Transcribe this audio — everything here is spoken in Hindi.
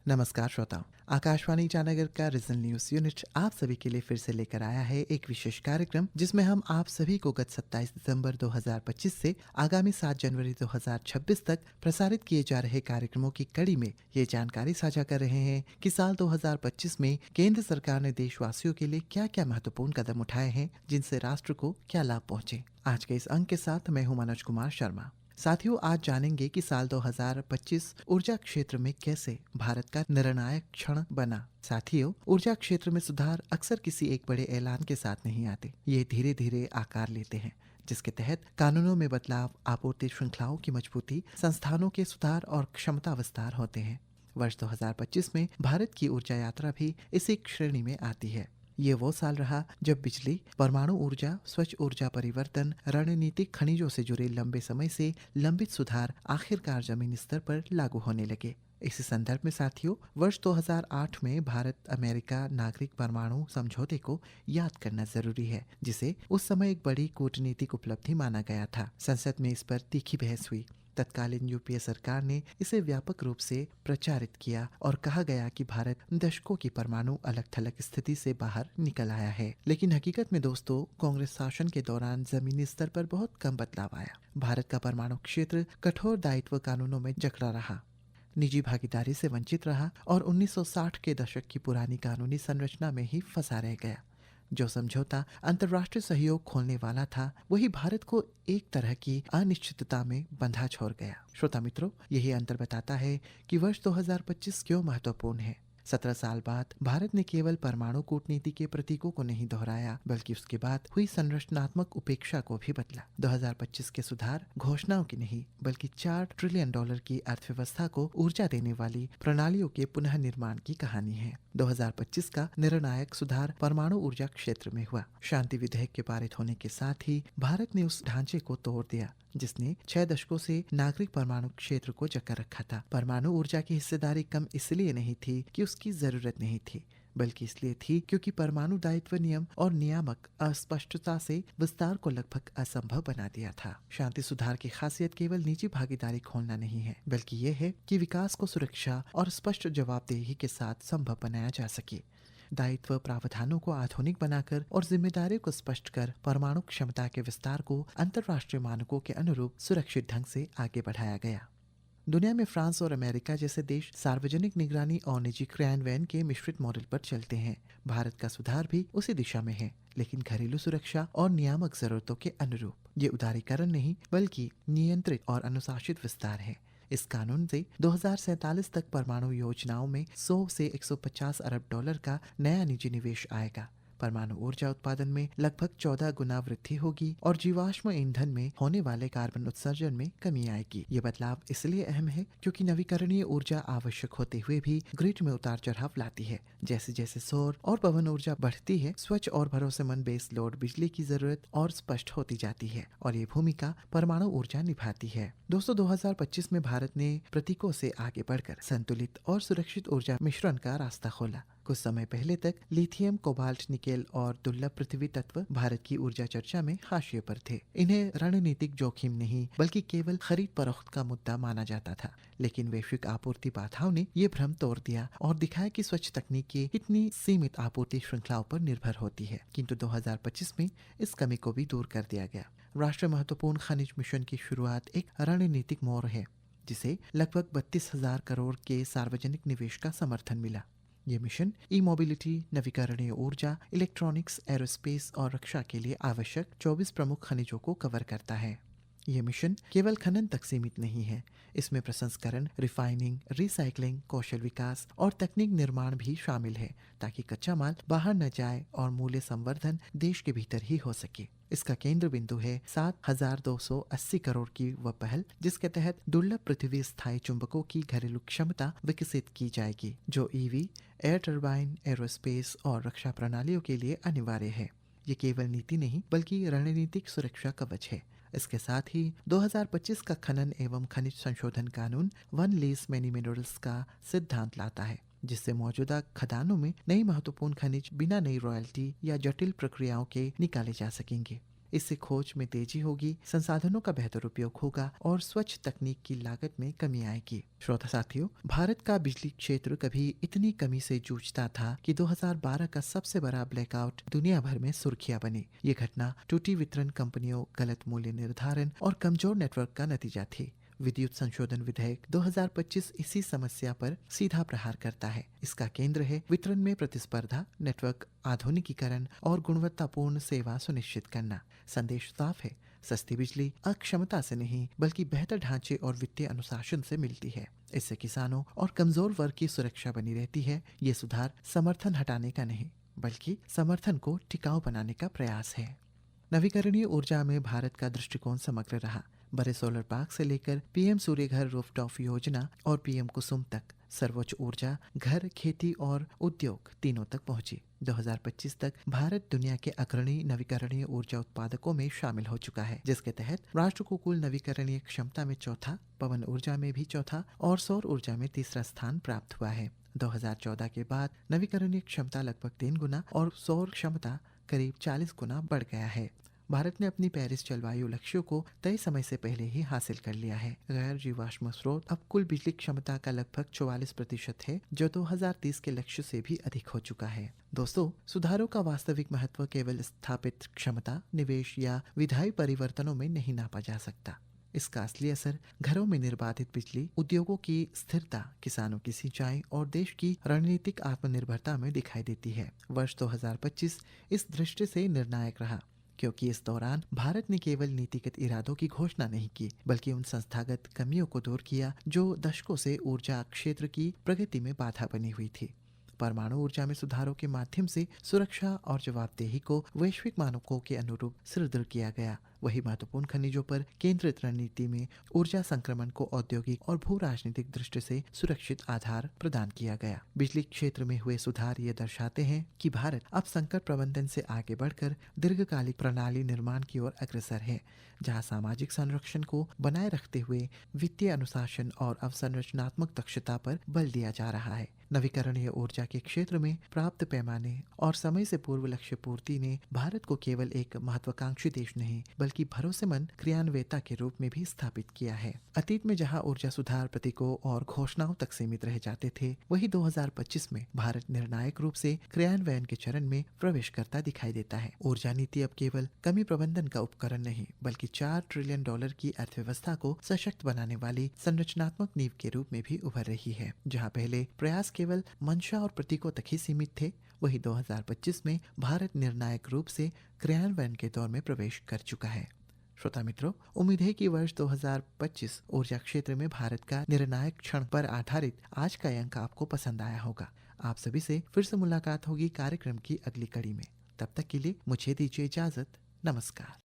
नमस्कार श्रोताओं। आकाशवाणी ईटानगर का रीजनल न्यूज यूनिट आप सभी के लिए फिर से लेकर आया है एक विशेष कार्यक्रम, जिसमें हम आप सभी को गत 27 दिसंबर 2025 से आगामी 7 जनवरी 2026 तक प्रसारित किए जा रहे कार्यक्रमों की कड़ी में ये जानकारी साझा कर रहे हैं कि साल 2025 में केंद्र सरकार ने देशवासियों के लिए क्या क्या महत्वपूर्ण कदम उठाए हैं, जिनसे राष्ट्र को क्या लाभ पहुंचे। आज के इस अंक के साथ मैं हूं मनोज कुमार शर्मा। साथियों, आज जानेंगे कि साल 2025 ऊर्जा क्षेत्र में कैसे भारत का निर्णायक क्षण बना। साथियों, ऊर्जा क्षेत्र में सुधार अक्सर किसी एक बड़े ऐलान के साथ नहीं आते। ये धीरे धीरे आकार लेते हैं, जिसके तहत कानूनों में बदलाव, आपूर्ति श्रृंखलाओं की मजबूती, संस्थानों के सुधार और क्षमता विस्तार होते हैं। वर्ष 2025 में भारत की ऊर्जा यात्रा भी इसी श्रेणी में आती है। ये वो साल रहा जब बिजली, परमाणु ऊर्जा, स्वच्छ ऊर्जा परिवर्तन, रणनीतिक खनिजों से जुड़े लंबे समय से लंबित सुधार आखिरकार जमीनी स्तर पर लागू होने लगे। इसी संदर्भ में साथियों, वर्ष 2008 में भारत अमेरिका नागरिक परमाणु समझौते को याद करना जरूरी है, जिसे उस समय एक बड़ी कूटनीतिक उपलब्धि माना गया था। संसद में इस पर तीखी बहस हुई। तत्कालीन यूपीए सरकार ने इसे व्यापक रूप से प्रचारित किया और कहा गया कि भारत दशकों की परमाणु अलग थलग स्थिति से बाहर निकल आया है। लेकिन हकीकत में दोस्तों, कांग्रेस शासन के दौरान जमीनी स्तर पर बहुत कम बदलाव आया। भारत का परमाणु क्षेत्र कठोर दायित्व कानूनों में जकड़ा रहा, निजी भागीदारी से वंचित रहा और 1960 के दशक की पुरानी कानूनी संरचना में ही फंसा रह गया। जो समझौता अंतर्राष्ट्रीय सहयोग खोलने वाला था, वही भारत को एक तरह की अनिश्चितता में बंधा छोड़ गया। श्रोता मित्रों, यही अंतर बताता है कि वर्ष 2025 क्यों महत्वपूर्ण है। 17 साल बाद भारत ने केवल परमाणु कूटनीति के प्रतीकों को नहीं दोहराया, बल्कि उसके बाद हुई संरचनात्मक उपेक्षा को भी बदला। 2025 के सुधार घोषणाओं की नहीं, बल्कि $4 ट्रिलियन की अर्थव्यवस्था को ऊर्जा देने वाली प्रणालियों के पुनः निर्माण की कहानी है। 2025 का निर्णायक सुधार परमाणु ऊर्जा क्षेत्र में हुआ। शांति विधेयक के पारित होने के साथ ही भारत ने उस ढांचे को तोड़ दिया जिसने 6 दशकों से नागरिक परमाणु क्षेत्र को जकड़ रखा था। परमाणु ऊर्जा की हिस्सेदारी कम इसलिए नहीं थी कि उसकी जरूरत नहीं थी, बल्कि इसलिए थी क्योंकि परमाणु दायित्व नियम और नियामक अस्पष्टता से विस्तार को लगभग असंभव बना दिया था। शांति सुधार की खासियत केवल निजी भागीदारी खोलना नहीं है, बल्कि ये है कि विकास को सुरक्षा और स्पष्ट जवाबदेही के साथ संभव बनाया जा सके। दायित्व प्रावधानों को आधुनिक बनाकर और जिम्मेदारियों को स्पष्ट कर परमाणु क्षमता के विस्तार को अंतर्राष्ट्रीय मानकों के अनुरूप सुरक्षित ढंग से आगे बढ़ाया गया। दुनिया में फ्रांस और अमेरिका जैसे देश सार्वजनिक निगरानी और निजी क्रियान्वयन के मिश्रित मॉडल पर चलते हैं। भारत का सुधार भी उसी दिशा में है, लेकिन घरेलू सुरक्षा और नियामक जरूरतों के अनुरूप। ये उदारीकरण नहीं, बल्कि नियंत्रित और अनुशासित विस्तार है। इस कानून से 2047 तक परमाणु योजनाओं में 100 से 150 अरब डॉलर का नया निजी निवेश आएगा। परमाणु ऊर्जा उत्पादन में लगभग 14 गुना वृद्धि होगी और जीवाश्म ईंधन में होने वाले कार्बन उत्सर्जन में कमी आएगी। ये बदलाव इसलिए अहम है क्योंकि नवीकरणीय ऊर्जा आवश्यक होते हुए भी ग्रिड में उतार चढ़ाव लाती है। जैसे जैसे सौर और पवन ऊर्जा बढ़ती है, स्वच्छ और भरोसेमंद बेस लोड बिजली की जरूरत और स्पष्ट होती जाती है और ये भूमिका परमाणु ऊर्जा निभाती है। दोस्तों, 2025 में भारत ने प्रतीकों से आगे बढ़कर संतुलित और सुरक्षित ऊर्जा मिश्रण का रास्ता खोला। कुछ समय पहले तक लिथियम, कोबाल्ट, निकेल और दुर्लभ पृथ्वी तत्व भारत की ऊर्जा चर्चा में हाशिए पर थे। इन्हें रणनीतिक जोखिम नहीं, बल्कि केवल खरीद फरोख्त का मुद्दा माना जाता था। लेकिन वैश्विक आपूर्ति बाधाओं ने ये भ्रम तोड़ दिया और दिखाया कि स्वच्छ तकनीकी इतनी सीमित आपूर्ति श्रृंखलाओं पर निर्भर होती है। किंतु 2025 में इस कमी को भी दूर कर दिया गया। राष्ट्रीय महत्वपूर्ण खनिज मिशन की शुरुआत एक रणनीतिक मोड़ है, जिसे लगभग 32,000 करोड़ के सार्वजनिक निवेश का समर्थन मिला। ये मिशन ई मोबिलिटी, नवीकरणीय ऊर्जा, इलेक्ट्रॉनिक्स, एरोस्पेस और रक्षा के लिए आवश्यक 24 प्रमुख खनिजों को कवर करता है। ये मिशन केवल खनन तक सीमित नहीं है, इसमें प्रसंस्करण, रिफाइनिंग, रिसाइकलिंग, कौशल विकास और तकनीक निर्माण भी शामिल है, ताकि कच्चा माल बाहर न जाए और मूल्य संवर्धन देश के भीतर ही हो सके। इसका केंद्र बिंदु है 7,280 करोड़ की वह पहल, जिसके तहत दुर्लभ पृथ्वी स्थायी चुंबकों की घरेलू क्षमता विकसित की जाएगी, जो ईवी, एयर टरबाइन, एरोस्पेस और रक्षा प्रणालियों के लिए अनिवार्य है। ये केवल नीति नहीं, बल्कि रणनीतिक सुरक्षा कवच है। इसके साथ ही 2025 का खनन एवं खनिज संशोधन कानून वन लीज मैनी मिनरल्स का सिद्धांत लाता है, जिससे मौजूदा खदानों में नई महत्वपूर्ण खनिज बिना नई रॉयल्टी या जटिल प्रक्रियाओं के निकाले जा सकेंगे। इससे खोज में तेजी होगी, संसाधनों का बेहतर उपयोग होगा और स्वच्छ तकनीक की लागत में कमी आएगी। श्रोता साथियों, भारत का बिजली क्षेत्र कभी इतनी कमी से जूझता था कि 2012 का सबसे बड़ा ब्लैकआउट दुनिया भर में सुर्खियां बनी। ये घटना टूटी वितरण कंपनियों, गलत मूल्य निर्धारण और कमजोर नेटवर्क का नतीजा थी। विद्युत संशोधन विधेयक 2025 इसी समस्या पर सीधा प्रहार करता है। इसका केंद्र है वितरण में प्रतिस्पर्धा, नेटवर्क आधुनिकीकरण और गुणवत्तापूर्ण सेवा सुनिश्चित करना। संदेश साफ है, सस्ती बिजली अक्षमता से नहीं बल्कि बेहतर ढांचे और वित्तीय अनुशासन से मिलती है। इससे किसानों और कमजोर वर्ग की सुरक्षा बनी रहती है। ये सुधार समर्थन हटाने का नहीं बल्कि समर्थन को टिकाऊ बनाने का प्रयास है। नवीकरणीय ऊर्जा में भारत का दृष्टिकोण समग्र रहा। बड़े सोलर पार्क से लेकर पीएम सूर्य घर रूफटॉप योजना और पीएम कुसुम तक सर्वोच्च ऊर्जा घर, खेती और उद्योग तीनों तक पहुंची। 2025 तक भारत दुनिया के अग्रणी नवीकरणीय ऊर्जा उत्पादकों में शामिल हो चुका है, जिसके तहत राष्ट्र को कुल नवीकरणीय क्षमता में चौथा, पवन ऊर्जा में भी चौथा और सौर ऊर्जा में तीसरा स्थान प्राप्त हुआ है। 2014 के बाद नवीकरणीय क्षमता लगभग 3 गुना और सौर क्षमता करीब 40 गुना बढ़ गया है। भारत ने अपनी पेरिस जलवायु लक्ष्यों को तय समय से पहले ही हासिल कर लिया है। गैर जीवाश्म स्रोत अब कुल बिजली क्षमता का लगभग 44% है, जो 2030 के लक्ष्य से भी अधिक हो चुका है। दोस्तों, सुधारों का वास्तविक महत्व केवल स्थापित क्षमता, निवेश या विधायी परिवर्तनों में नहीं नापा जा सकता। इसका असली असर घरों में निर्बाधित बिजली, उद्योगों की स्थिरता, किसानों की सिंचाई और देश की रणनीतिक आत्मनिर्भरता में दिखाई देती है। वर्ष 2025 इस दृष्टि से निर्णायक रहा, क्योंकि इस दौरान भारत ने केवल नीतिगत इरादों की घोषणा नहीं की बल्कि उन संस्थागत कमियों को दूर किया जो दशकों से ऊर्जा क्षेत्र की प्रगति में बाधा बनी हुई थी। परमाणु ऊर्जा में सुधारों के माध्यम से सुरक्षा और जवाबदेही को वैश्विक मानकों के अनुरूप सुदृढ़ किया गया। वही महत्वपूर्ण खनिजों पर केंद्रित रणनीति में ऊर्जा संक्रमण को औद्योगिक और भू राजनीतिक दृष्टि से सुरक्षित आधार प्रदान किया गया। बिजली क्षेत्र में हुए सुधार ये दर्शाते हैं कि भारत अब संकट प्रबंधन से आगे बढ़कर दीर्घकालिक प्रणाली निर्माण की ओर अग्रसर है, जहां सामाजिक संरक्षण को बनाए रखते हुए वित्तीय अनुशासन और अवसंरचनात्मक दक्षता पर बल दिया जा रहा है। नवीकरणीय ऊर्जा के क्षेत्र में प्राप्त पैमाने और समय से पूर्व लक्ष्य पूर्ति ने भारत को केवल एक महत्वाकांक्षी देश नहीं बल्कि भरोसेमंद क्रियान्वयता के रूप में भी स्थापित किया है। अतीत में जहां ऊर्जा सुधार प्रतीकों और घोषणाओं तक सीमित रह जाते थे, वही 2025 में भारत निर्णायक रूप से क्रियान्वयन के चरण में प्रवेश करता दिखाई देता है। ऊर्जा नीति अब केवल कमी प्रबंधन का उपकरण नहीं बल्कि $4 ट्रिलियन की अर्थव्यवस्था को सशक्त बनाने वाली संरचनात्मक नींव के रूप में भी उभर रही है। जहाँ पहले प्रयास केवल मंशा और प्रतीकों तक ही सीमित थे, वही 2025 में भारत निर्णायक रूप से क्रियान्वयन के दौर में प्रवेश कर चुका है। श्रोता मित्रों, उम्मीद है कि वर्ष 2025 ऊर्जा क्षेत्र में भारत का निर्णायक क्षण पर आधारित आज का अंक आपको पसंद आया होगा। आप सभी से फिर से मुलाकात होगी कार्यक्रम की अगली कड़ी में। तब तक के लिए मुझे दीजिए इजाजत। नमस्कार।